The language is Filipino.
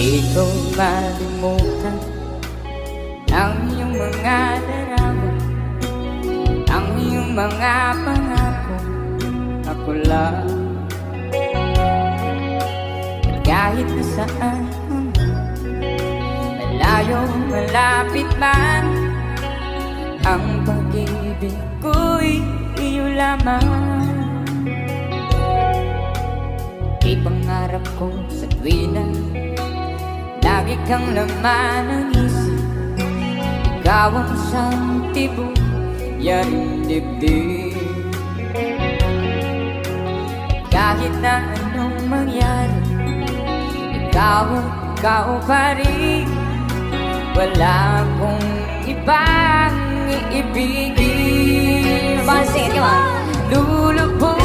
Di ko malimutan ang iyong mga larawan, ang iyong mga pangako. Ako lang, at kahit na saan malayo, malapit man, ang pag-ibig ko'y iyo lamang. Ipangarap ko sa tuwina lagi kang laman ng isip, ikaw ang siyang tibok yaring dibdib. Kahit na anong mangyari, ikaw pa rin. Wala akong ibang iibigin. Basta, di ba? Lulubog